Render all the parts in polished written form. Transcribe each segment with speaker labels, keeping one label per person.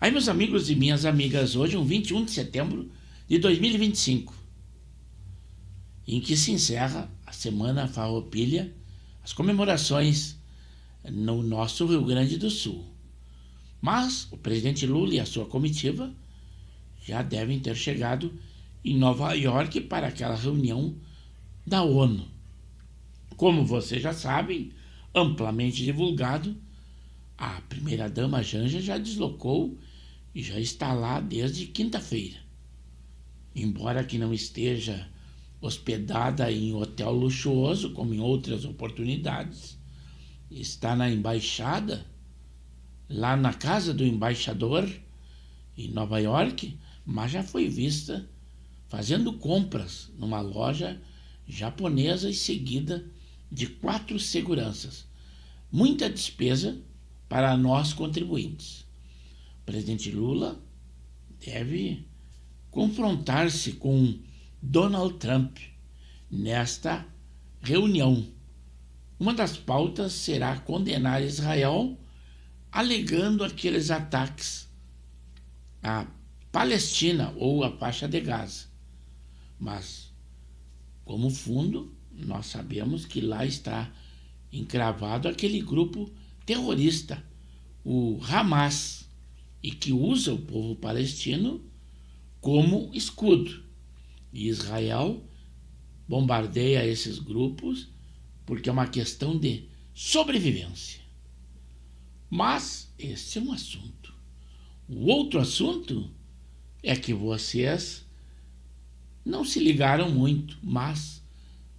Speaker 1: Aí, meus amigos e minhas amigas, hoje é um 21 de setembro de 2025, em que se encerra a Semana Farroupilha, as comemorações no nosso Rio Grande do Sul. Mas o presidente Lula e a sua comitiva já devem ter chegado em Nova York para aquela reunião da ONU. Como vocês já sabem, amplamente divulgado, a primeira-dama Janja já deslocou e já está lá desde quinta-feira. Embora que não esteja hospedada em hotel luxuoso, como em outras oportunidades, está na embaixada, lá na casa do embaixador em Nova York, mas já foi vista fazendo compras numa loja japonesa e seguida de 4 seguranças. Muita despesa para nós contribuintes. O presidente Lula deve confrontar-se com Donald Trump nesta reunião. Uma das pautas será condenar Israel, alegando aqueles ataques à Palestina ou à faixa de Gaza. Mas, como fundo, nós sabemos que lá está encravado aquele grupo terrorista, o Hamas, e que usa o povo palestino como escudo. E Israel bombardeia esses grupos porque é uma questão de sobrevivência. Mas esse é um assunto. O outro assunto é que vocês não se ligaram muito, mas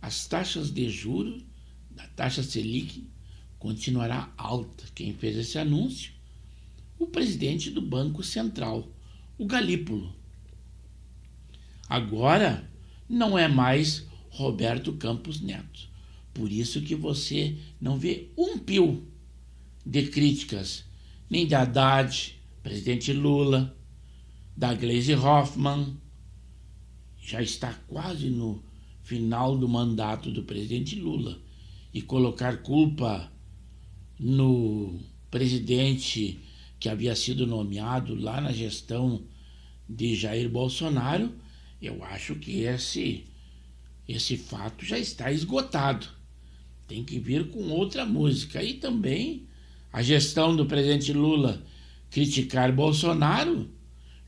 Speaker 1: as taxas de juros da taxa Selic continuará alta. Quem fez esse anúncio? O presidente do Banco Central, o Galípolo. Agora não é mais Roberto Campos Neto. Por isso que você não vê um pio de críticas, nem da Haddad, presidente Lula, da Gleisi Hoffmann. Já está quase no final do mandato do presidente Lula. E colocar culpa no presidente que havia sido nomeado lá na gestão de Jair Bolsonaro, eu acho que esse fato já está esgotado. Tem que vir com outra música. E também a gestão do presidente Lula criticar Bolsonaro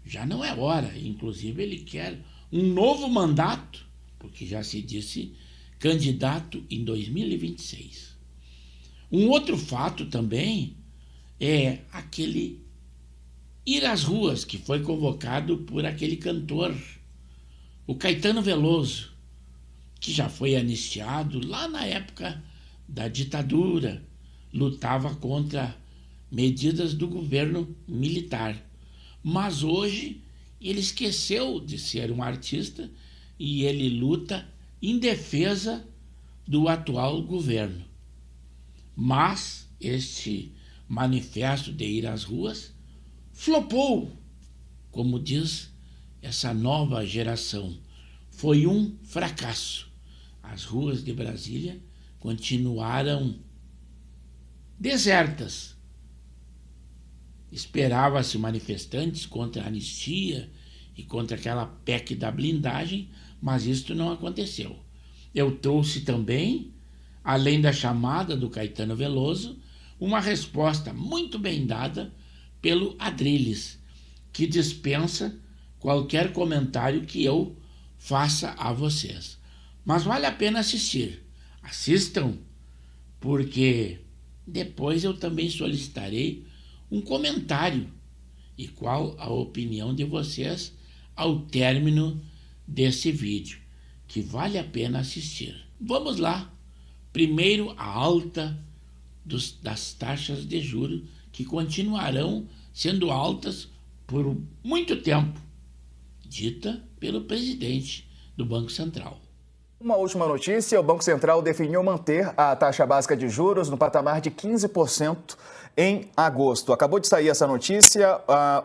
Speaker 1: já não é hora. Inclusive ele quer um novo mandato, porque já se disse candidato em 2026. Um outro fato também é aquele ir às ruas que foi convocado por aquele cantor, o Caetano Veloso, que já foi anistiado lá na época da ditadura, lutava contra medidas do governo militar. Mas hoje ele esqueceu de ser um artista e ele luta em defesa do atual governo. Mas este manifesto de ir às ruas flopou, como diz essa nova geração. Foi um fracasso. As ruas de Brasília continuaram desertas. Esperava-se manifestantes contra a anistia e contra aquela PEC da blindagem, mas isto não aconteceu. Eu trouxe também, além da chamada do Caetano Veloso, uma resposta muito bem dada pelo Adrilles, que dispensa qualquer comentário que eu faça a vocês. Mas vale a pena assistir. Assistam, porque depois eu também solicitarei um comentário e qual a opinião de vocês ao término desse vídeo, que vale a pena assistir. Vamos lá. Primeiro, a alta das taxas de juros, que continuarão sendo altas por muito tempo, dita pelo presidente do Banco Central.
Speaker 2: Uma última notícia: o Banco Central definiu manter a taxa básica de juros no patamar de 15% em agosto. Acabou de sair essa notícia,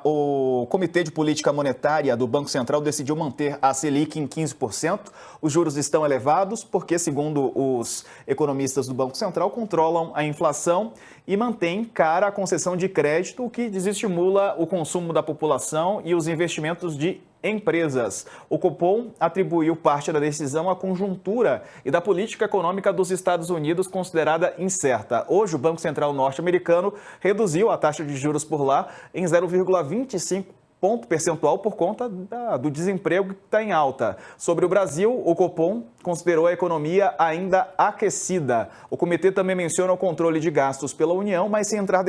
Speaker 2: o Comitê de Política Monetária do Banco Central decidiu manter a Selic em 15%. Os juros estão elevados porque, segundo os economistas do Banco Central, controlam a inflação e mantém cara a concessão de crédito, o que desestimula o consumo da população e os investimentos de empresas. O Copom atribuiu parte da decisão à conjuntura e da política econômica dos Estados Unidos, considerada incerta. Hoje, o Banco Central norte-americano reduziu a taxa de juros por lá em 0,25 ponto percentual por conta do desemprego que está em alta. Sobre o Brasil, o Copom considerou a economia ainda aquecida. O comitê também menciona o controle de gastos pela União, mas sem entrar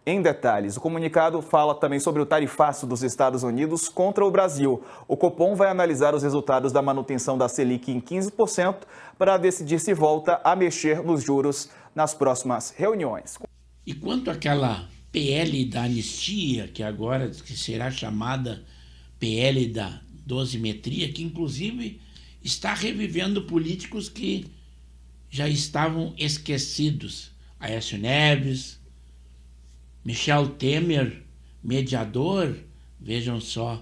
Speaker 2: em detalhes. O comunicado fala também sobre o tarifaço dos Estados Unidos contra o Brasil. O Copom vai analisar os resultados da manutenção da Selic em 15% para decidir se volta a mexer nos juros nas próximas reuniões.
Speaker 1: E quanto àquela PL da anistia, que agora que será chamada PL da dosimetria, que inclusive está revivendo políticos que já estavam esquecidos. Aécio Neves, Michel Temer, mediador, vejam só.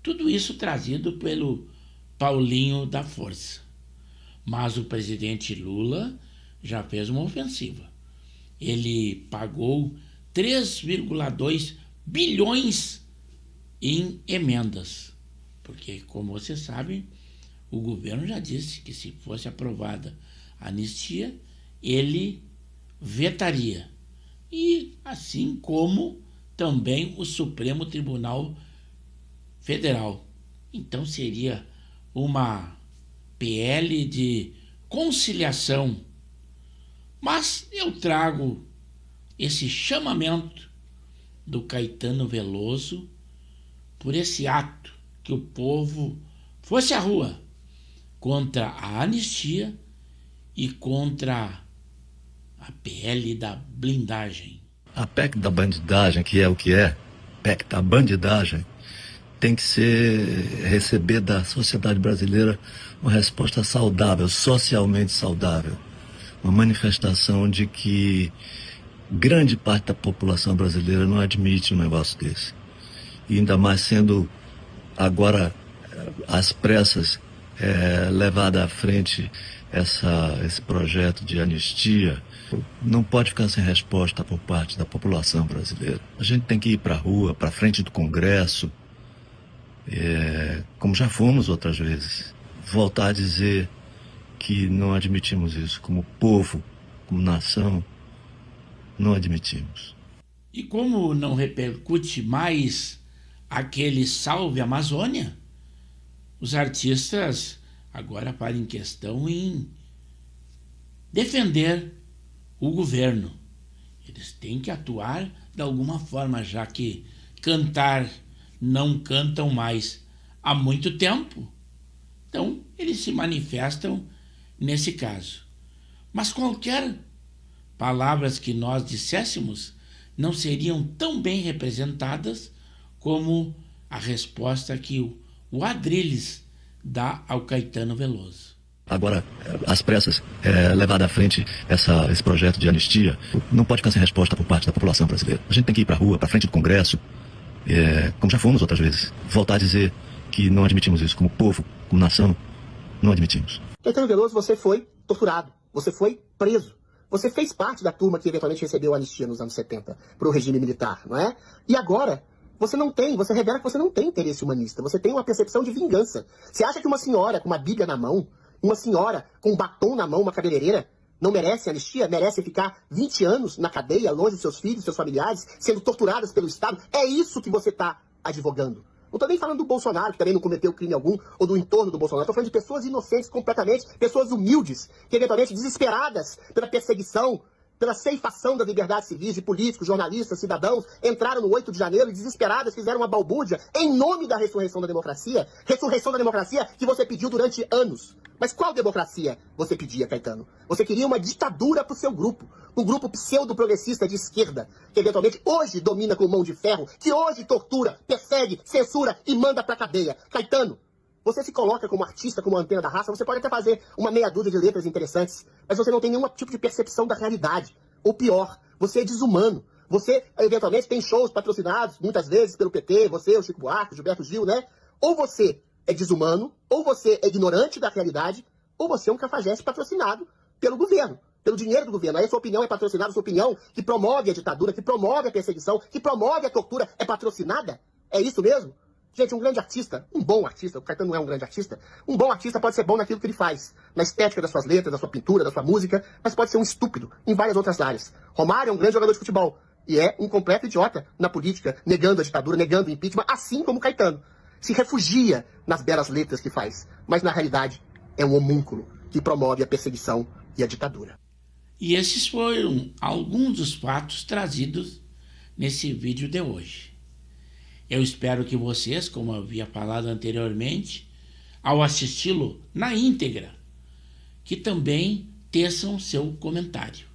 Speaker 1: Tudo isso trazido pelo Paulinho da Força. Mas o presidente Lula já fez uma ofensiva. Ele pagou 3,2 bilhões em emendas. Porque, como vocês sabem, o governo já disse que se fosse aprovada a anistia, ele vetaria. E assim como também o Supremo Tribunal Federal. Então seria uma PL de conciliação. Mas eu trago esse chamamento do Caetano Veloso por esse ato que o povo fosse à rua contra a anistia e contra a PL da blindagem.
Speaker 3: A PEC da bandidagem, que é o que é, PEC da bandidagem, tem que receber da sociedade brasileira uma resposta saudável, socialmente saudável. Uma manifestação de que grande parte da população brasileira não admite um negócio desse. E ainda mais sendo agora às pressas levada à frente esse projeto de anistia, não pode ficar sem resposta por parte da população brasileira. A gente tem que ir para a rua, para frente do Congresso, como já fomos outras vezes. Voltar a dizer que não admitimos isso como povo, como nação, não admitimos.
Speaker 1: E como não repercute mais aquele Salve Amazônia, os artistas agora param em questão em defender o governo. Eles têm que atuar de alguma forma, já que cantar não cantam mais há muito tempo. Então, eles se manifestam nesse caso. Mas qualquer palavras que nós disséssemos não seriam tão bem representadas como a resposta que o Adrilles dá ao Caetano Veloso.
Speaker 3: Agora, às pressas, levada à frente esse projeto de anistia, não pode ficar sem resposta por parte da população brasileira. A gente tem que ir para a rua, para frente do Congresso, como já fomos outras vezes. Voltar a dizer que não admitimos isso como povo, como nação, não admitimos.
Speaker 4: Caetano Veloso, você foi torturado, você foi preso. Você fez parte da turma que eventualmente recebeu a anistia nos anos 70 para o regime militar, não é? E agora, você revela que você não tem interesse humanista, você tem uma percepção de vingança. Você acha que uma senhora com uma Bíblia na mão, uma senhora com um batom na mão, uma cabeleireira, não merece anistia? Merece ficar 20 anos na cadeia, longe dos seus filhos, seus familiares, sendo torturadas pelo Estado? É isso que você está advogando. Não estou nem falando do Bolsonaro, que também não cometeu crime algum, ou do entorno do Bolsonaro. Estou falando de pessoas inocentes completamente, pessoas humildes, que eventualmente desesperadas pela perseguição, pela ceifação das liberdades civis de políticos, jornalistas, cidadãos, entraram no 8 de janeiro e desesperadas fizeram uma balbúrdia em nome da ressurreição da democracia que você pediu durante anos. Mas qual democracia você pedia, Caetano? Você queria uma ditadura para o seu grupo, um grupo pseudo-progressista de esquerda, que eventualmente hoje domina com mão de ferro, que hoje tortura, persegue, censura e manda para a cadeia. Caetano, você se coloca como artista, como antena da raça, você pode até fazer uma meia dúzia de letras interessantes, mas você não tem nenhum tipo de percepção da realidade. Ou pior, você é desumano. Você, eventualmente, tem shows patrocinados, muitas vezes, pelo PT, você, o Chico Buarque, o Gilberto Gil, né? Ou você é desumano, ou você é ignorante da realidade, ou você é um cafajeste patrocinado pelo governo, pelo dinheiro do governo. Aí a sua opinião é patrocinada, a sua opinião que promove a ditadura, que promove a perseguição, que promove a tortura, é patrocinada? É isso mesmo? Gente, um grande artista, um bom artista, o Caetano não é um grande artista, um bom artista pode ser bom naquilo que ele faz, na estética das suas letras, da sua pintura, da sua música, mas pode ser um estúpido em várias outras áreas. Romário é um grande jogador de futebol e é um completo idiota na política, negando a ditadura, negando o impeachment, assim como Caetano. Se refugia nas belas letras que faz, mas na realidade é um homúnculo que promove a perseguição e a ditadura.
Speaker 1: E esses foram alguns dos fatos trazidos nesse vídeo de hoje. Eu espero que vocês, como eu havia falado anteriormente, ao assisti-lo na íntegra, que também teçam seu comentário.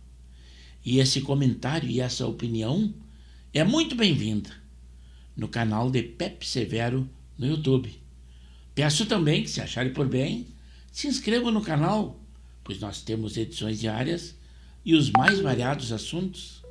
Speaker 1: E esse comentário e essa opinião é muito bem-vinda no canal de Pepe Severo no YouTube. Peço também que, se acharem por bem, se inscrevam no canal, pois nós temos edições diárias e os mais variados assuntos